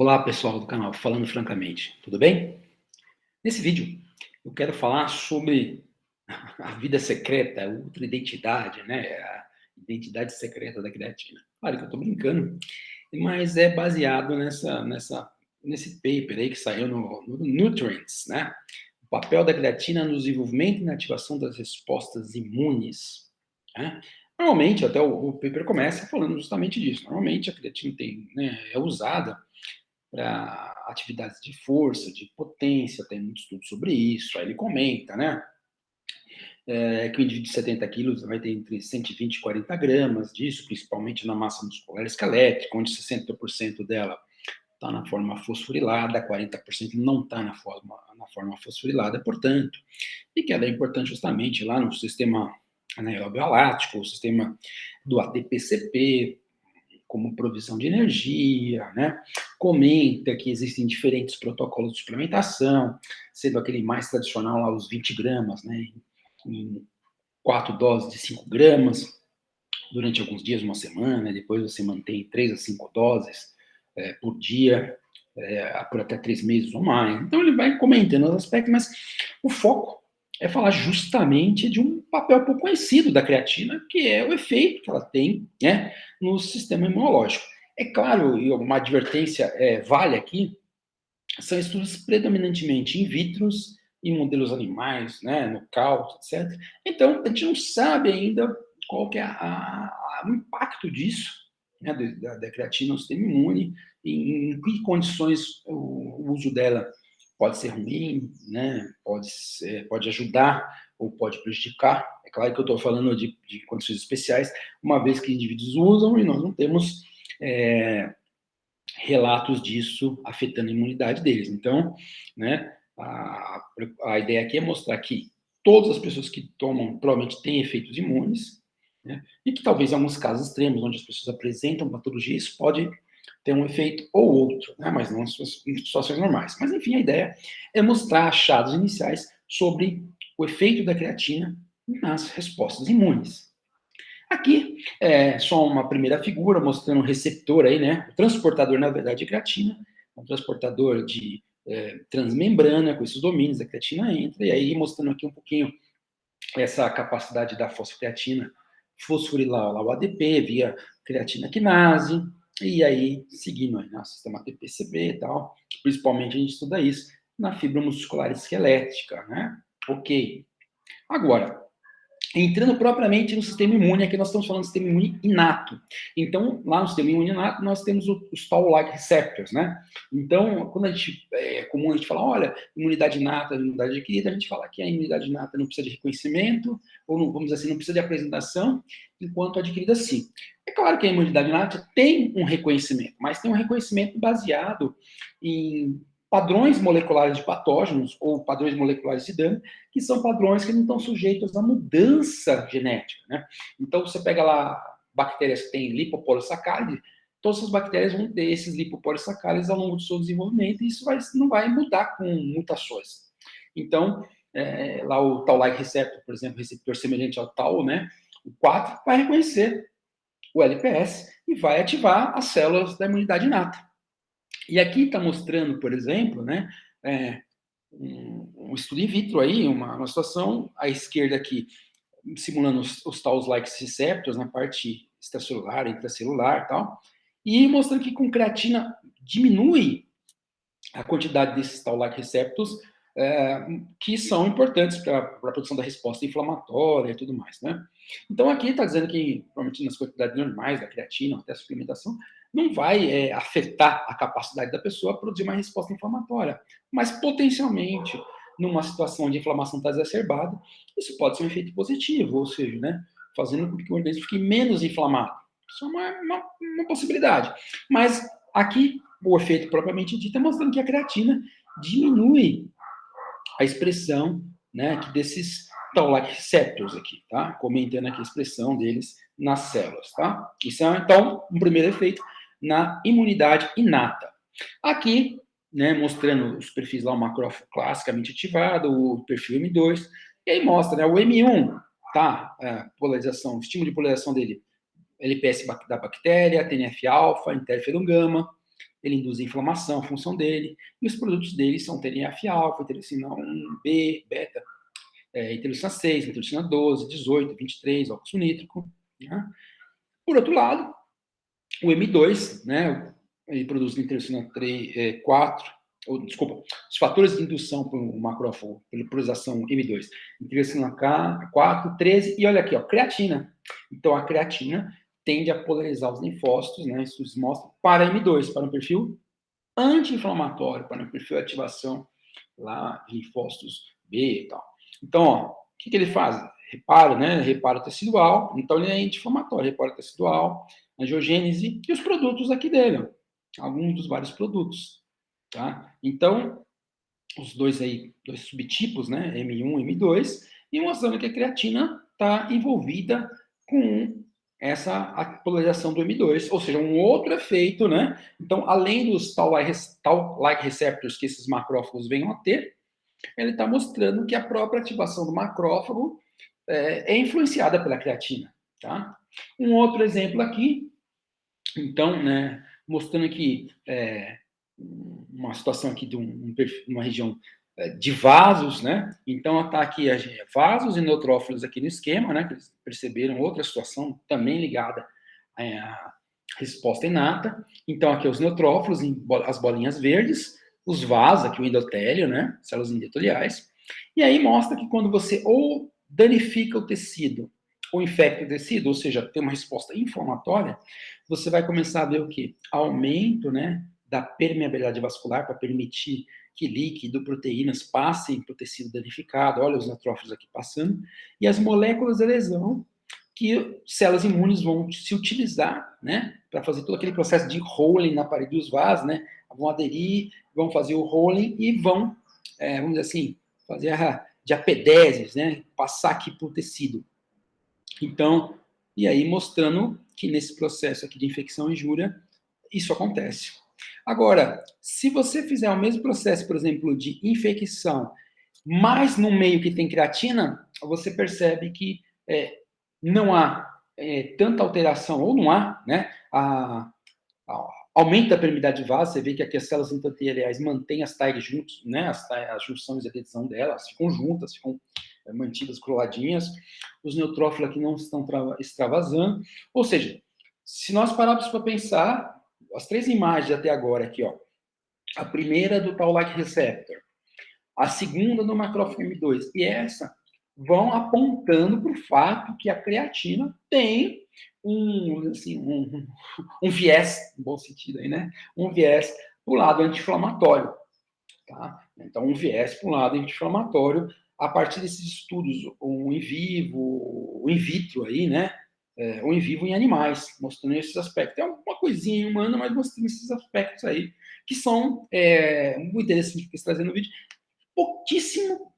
Olá, pessoal do canal Falando Francamente, tudo bem? Nesse vídeo, eu quero falar sobre a vida secreta, a ultra-identidade, né? A identidade secreta da creatina. Claro que eu estou brincando, mas é baseado nesse paper aí que saiu no Nutrients, né? O papel da creatina no desenvolvimento e na ativação das respostas imunes, né? Normalmente, até o paper começa falando justamente disso. Normalmente, a creatina é usada para atividades de força, de potência, tem muito estudo sobre isso. Aí ele comenta, né, que o indivíduo de 70 quilos vai ter entre 120 e 40 gramas disso, principalmente na massa muscular esquelética, onde 60% dela está na forma fosforilada, 40% não está na forma fosforilada, portanto, e que ela é importante justamente lá no sistema anaeróbio lático, o sistema do ATP-CP, como provisão de energia, né? Comenta que existem diferentes protocolos de suplementação, sendo aquele mais tradicional lá os 20 gramas, né? Em 4 doses de 5 gramas, durante alguns dias, uma semana, depois você mantém 3 a 5 doses por dia, por até 3 meses ou mais. Então ele vai comentando os aspectos, mas o foco é falar justamente de um papel pouco conhecido da creatina, que é o efeito que ela tem, né, no sistema imunológico. É claro, e uma advertência vale aqui, são estudos predominantemente in vitros, em modelos animais, né, no caos, etc. Então, a gente não sabe ainda qual que é o impacto disso, né, da creatina no sistema imune, em que condições o uso dela pode ser ruim, né, pode ajudar ou pode prejudicar. É claro que eu estou falando de condições especiais, uma vez que indivíduos usam e nós não temos relatos disso afetando a imunidade deles. Então, né, a ideia aqui é mostrar que todas as pessoas que tomam provavelmente têm efeitos imunes, né, e que talvez em alguns casos extremos, onde as pessoas apresentam patologia, isso pode ter um efeito ou outro, né, mas não em situações normais. Mas, enfim, a ideia é mostrar achados iniciais sobre o efeito da creatina nas respostas imunes. Aqui é só uma primeira figura mostrando um receptor aí, né? O transportador, na verdade, de creatina, um transportador de transmembrana com esses domínios, a creatina entra, e aí mostrando aqui um pouquinho essa capacidade da fosfocreatina fosforilar lá o ADP via creatina quinase, e aí seguindo aí, né, o sistema ATP-CB e tal, principalmente a gente estuda isso na fibra muscular esquelética, né? Ok. Agora, entrando propriamente no sistema imune, aqui nós estamos falando do sistema imune inato. Então, lá no sistema imune inato, nós temos os Toll-like receptors, né? Então, quando é comum a gente falar, olha, imunidade inata, imunidade adquirida, a gente fala que a imunidade inata não precisa de reconhecimento, ou não, vamos dizer assim, não precisa de apresentação, enquanto a adquirida sim. É claro que a imunidade inata tem um reconhecimento, mas tem um reconhecimento baseado em padrões moleculares de patógenos ou padrões moleculares de dano, que são padrões que não estão sujeitos à mudança genética, né? Então, você pega lá bactérias que têm lipopolissaccáride, todas essas bactérias vão ter esses lipopolissaccárides ao longo do seu desenvolvimento, e isso não vai mudar com mutações. Então, lá o Toll-like receptor, por exemplo, receptor semelhante ao Tau, né? O 4 vai reconhecer o LPS e vai ativar as células da imunidade inata. E aqui está mostrando, por exemplo, né, um estudo in vitro aí, uma situação, à esquerda aqui, simulando os Toll-like receptors na parte extracelular, intracelular e tal, e mostrando que com creatina diminui a quantidade desses Toll-like receptors que são importantes para a produção da resposta inflamatória e tudo mais, né? Então aqui está dizendo que, provavelmente nas quantidades normais da creatina, até a suplementação, não vai afetar a capacidade da pessoa a produzir uma resposta inflamatória, mas potencialmente, numa situação de inflamação está exacerbada, isso pode ser um efeito positivo, ou seja, né, fazendo com que o organismo fique menos inflamado. Isso é uma possibilidade. Mas aqui, o efeito propriamente dito é mostrando que a creatina diminui a expressão, né, aqui desses Toll-like receptors aqui, tá? Comentando aqui a expressão deles nas células, tá? Isso é, então, um primeiro efeito na imunidade inata. Aqui, né, mostrando os perfis lá, o macrófago classicamente ativado, o perfil M2, e aí mostra, né, o M1, tá? Polarização, o estímulo de polarização dele, LPS da bactéria, TNF-alfa, interferon gama, ele induz a inflamação, a função dele, e os produtos dele são TNF-alfa, interleucina 1, B, beta, interleucina 6, interleucina 12, 18, 23, óxido nítrico. Né? Por outro lado, o M2, né, ele produz interleucina 3, 4, desculpa, os fatores de indução para o macrófago, pela polarização M2, interleucina 4, 13, e olha aqui, ó, creatina. Então, a creatina tende a polarizar os linfócitos, né, estudos mostram, para M2, para um perfil anti-inflamatório, para um perfil de ativação lá de linfócitos B e tal. Então, ó, o que ele faz? Reparo, né? Reparo tecidual, então ele é anti-inflamatório, reparo tecidual, angiogênese e os produtos aqui dele, ó, alguns dos vários produtos, tá? Então, os dois subtipos, né? M1 e M2, e mostrando que a creatina está envolvida com essa polarização do M2, ou seja, um outro efeito, né? Então, além dos Toll-like receptors que esses macrófagos venham a ter, ele está mostrando que a própria ativação do macrófago é influenciada pela creatina, tá? Um outro exemplo aqui, então, né, mostrando aqui uma situação aqui de uma região de vasos, né? Então, está aqui vasos e neutrófilos aqui no esquema, né? Que eles perceberam outra situação também ligada à resposta inata. Então, aqui os neutrófilos, as bolinhas verdes, os vasos, aqui o endotélio, né? Células endoteliais. E aí mostra que quando você ou danifica o tecido ou infecta o tecido, ou seja, tem uma resposta inflamatória, você vai começar a ver o quê? Aumento, né, da permeabilidade vascular para permitir que líquido, proteínas passem para o tecido danificado, olha os neutrófilos aqui passando, e as moléculas da lesão que células imunes vão se utilizar, né, para fazer todo aquele processo de rolling na parede dos vasos, né, vão aderir, vão fazer o rolling e vão, vamos dizer assim, fazer a diapedésis, né, passar aqui para o tecido. Então, e aí mostrando que nesse processo aqui de infecção e injúria, isso acontece. Agora, se você fizer o mesmo processo, por exemplo, de infecção, mas no meio que tem creatina, você percebe que não há tanta alteração, ou não há, né? Aumenta a permeabilidade de vaso, você vê que aqui as células endoteliais mantêm as tags juntos, né? As junções de adesão delas ficam juntas, ficam mantidas coladinhas. Os neutrófilos aqui não estão extravasando. Ou seja, se nós pararmos para pensar, as três imagens até agora aqui, ó. A primeira do Toll-like receptor, a segunda do macrófago M2 e essa vão apontando para o fato que a creatina tem um viés, no bom sentido aí, né? Um viés para o lado anti-inflamatório, tá? Então, um viés para o lado anti-inflamatório a partir desses estudos, o in vivo, o in vitro aí, né? Ou em vivo em animais, mostrando esses aspectos. Tem uma coisinha humana, mas mostrando esses aspectos aí, que são muito interessantes que eles trazem no vídeo, pouquíssimo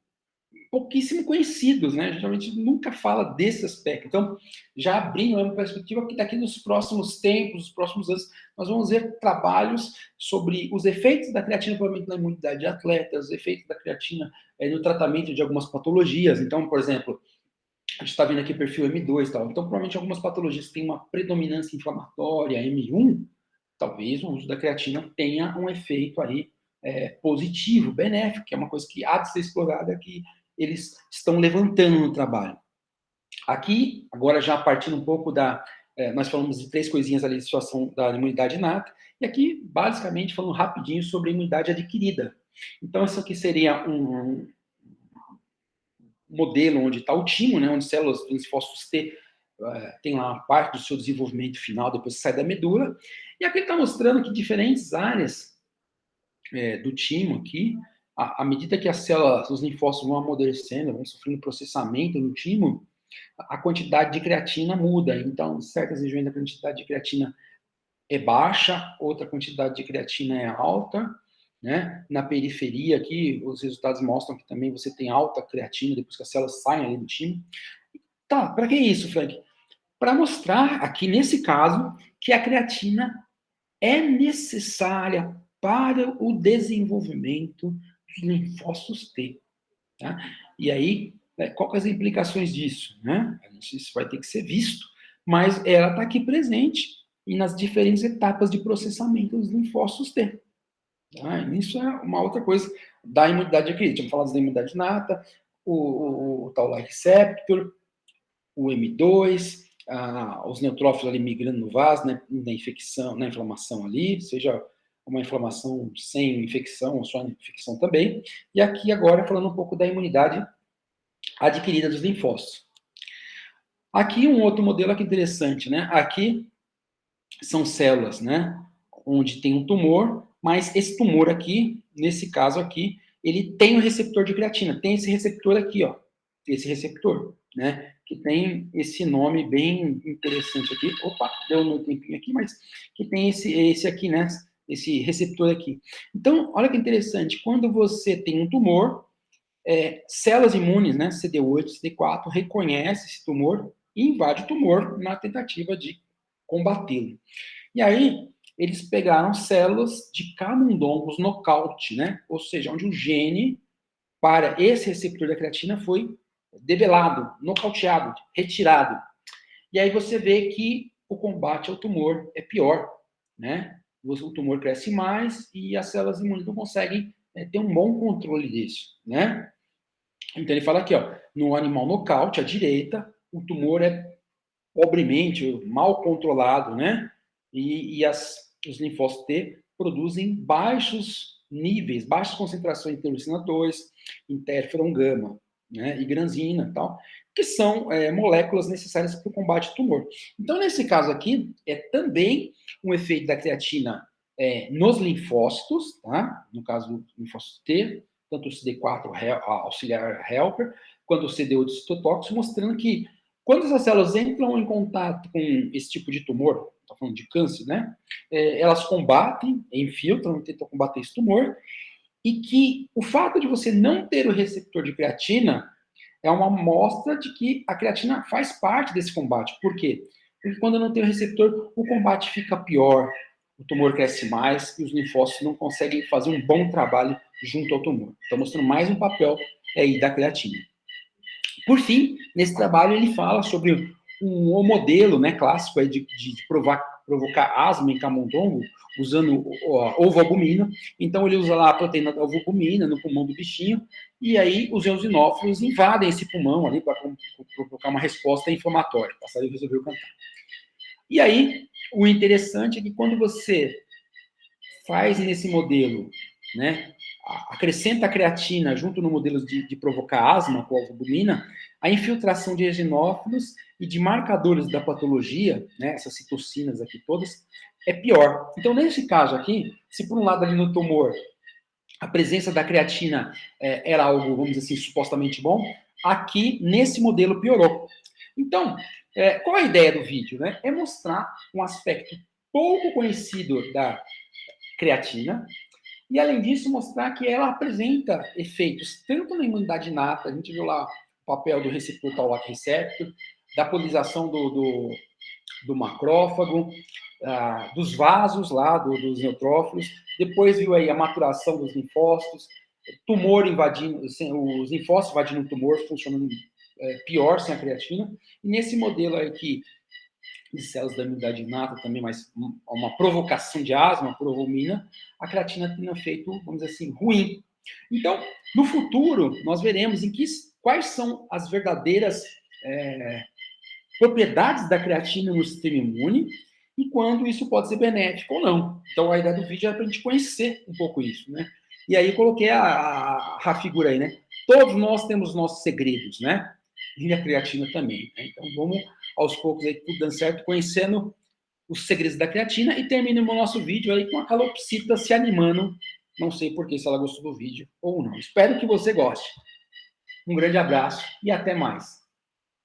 conhecidos, né? Geralmente nunca fala desse aspecto. Então, já abrindo uma perspectiva que daqui nos próximos tempos, nos próximos anos, nós vamos ver trabalhos sobre os efeitos da creatina, provavelmente na imunidade de atletas, os efeitos da creatina no tratamento de algumas patologias. Então, por exemplo, a gente está vendo aqui o perfil M2 e tal. Então, provavelmente algumas patologias que têm uma predominância inflamatória, M1, talvez o uso da creatina tenha um efeito aí positivo, benéfico, que é uma coisa que há de ser explorada, que eles estão levantando no trabalho. Aqui, agora já partindo um pouco nós falamos de três coisinhas ali de situação da imunidade inata, e aqui, basicamente, falando rapidinho sobre a imunidade adquirida. Então, isso aqui seria um modelo onde está o timo, né, onde células dos linfócitos T tem lá parte do seu desenvolvimento final, depois sai da medula, e aqui ele está mostrando que diferentes áreas do timo aqui, à medida que as células, os linfócitos vão amadurecendo, vão sofrendo processamento no timo, a quantidade de creatina muda. Então, certas regiões da quantidade de creatina é baixa, outra quantidade de creatina é alta, né? Na periferia aqui, os resultados mostram que também você tem alta creatina depois que as células saem ali do timo. Tá, para que isso, Frank? Para mostrar aqui, nesse caso, que a creatina é necessária para o desenvolvimento dos linfócitos T. Tá? E aí, qual que são as implicações disso? Né? Isso vai ter que ser visto, mas ela está aqui presente e nas diferentes etapas de processamento dos linfócitos T. Tá? Isso é uma outra coisa da imunidade aqui. Tinha falado da imunidade inata, o Toll-like receptor, o M2, os neutrófilos ali migrando no vaso, né, na infecção, na inflamação ali, seja uma inflamação sem infecção ou só infecção também. E aqui agora falando um pouco da imunidade adquirida dos linfócitos. Aqui um outro modelo aqui interessante, né? Aqui são células, né? Onde tem um tumor, mas esse tumor aqui, nesse caso aqui, ele tem um receptor de creatina, tem esse receptor aqui, ó, esse receptor, né? Que tem esse nome bem interessante aqui. Opa, deu um tempinho aqui, mas que tem esse aqui, né? Esse receptor aqui. Então, olha que interessante, quando você tem um tumor, células imunes, né? CD8, CD4, reconhece esse tumor e invade o tumor na tentativa de combatê-lo. E aí, eles pegaram células de camundongos nocaute, né? Ou seja, onde o gene para esse receptor da creatina foi debelado, nocauteado, retirado. E aí você vê que o combate ao tumor é pior, né? O tumor cresce mais e as células imunes não conseguem ter um bom controle disso, né? Então ele fala aqui, ó, no animal nocaute, à direita, o tumor é pobremente, mal controlado, né? E os linfócitos T produzem baixos níveis, baixas concentrações de interleucina 2, interferon gama, né? E granzina e tal, que são moléculas necessárias para o combate ao tumor. Então, nesse caso aqui, é também um efeito da creatina nos linfócitos, tá? No caso do linfócito T, tanto o CD4 auxiliar helper, quanto o CD8 citotóxico, mostrando que quando essas células entram em contato com esse tipo de tumor, estou falando de câncer, né? Elas combatem, infiltram, tentam combater esse tumor, e que o fato de você não ter o receptor de creatina é uma amostra de que a creatina faz parte desse combate. Por quê? Porque quando não tem o receptor, o combate fica pior, o tumor cresce mais e os linfócitos não conseguem fazer um bom trabalho junto ao tumor. Então, mostrando mais um papel aí da creatina. Por fim, nesse trabalho ele fala sobre um modelo, né, clássico aí de provocar asma em camundongo usando ovoalbumina. Então ele usa lá a proteína da ovoalbumina no pulmão do bichinho e aí os eosinófilos invadem esse pulmão ali para provocar uma resposta inflamatória. O passarinho resolveu cantar. E aí o interessante é que quando você faz nesse modelo, né, acrescenta a creatina junto no modelo de provocar asma com a albumina, a infiltração de eosinófilos e de marcadores da patologia, né, essas citocinas aqui todas, é pior. Então, nesse caso aqui, se por um lado ali no tumor a presença da creatina era algo, vamos dizer assim, supostamente bom, aqui nesse modelo piorou. Então, qual a ideia do vídeo? Né? É mostrar um aspecto pouco conhecido da creatina, e além disso mostrar que ela apresenta efeitos tanto na imunidade inata, a gente viu lá o papel do receptor Toll-like receptor, da polinização do macrófago, dos vasos lá, dos neutrófilos, depois viu aí a maturação dos linfócitos, tumor invadindo, os linfócitos invadindo o tumor, funcionando pior sem a creatina, e nesse modelo aqui de células da imunidade inata também, mas uma provocação de asma por ovoalbumina, a creatina tem um efeito, vamos dizer assim, ruim. Então, no futuro, nós veremos quais são as verdadeiras propriedades da creatina no sistema imune e quando isso pode ser benéfico ou não. Então, a ideia do vídeo é para a gente conhecer um pouco isso, né? E aí, coloquei a figura aí, né? Todos nós temos nossos segredos, né? E a creatina também. Né? Então, vamos aos poucos aí, tudo dando certo, conhecendo os segredos da creatina e terminamos o nosso vídeo aí com a calopsita se animando. Não sei por que, se ela gostou do vídeo ou não. Espero que você goste. Um grande abraço e até mais.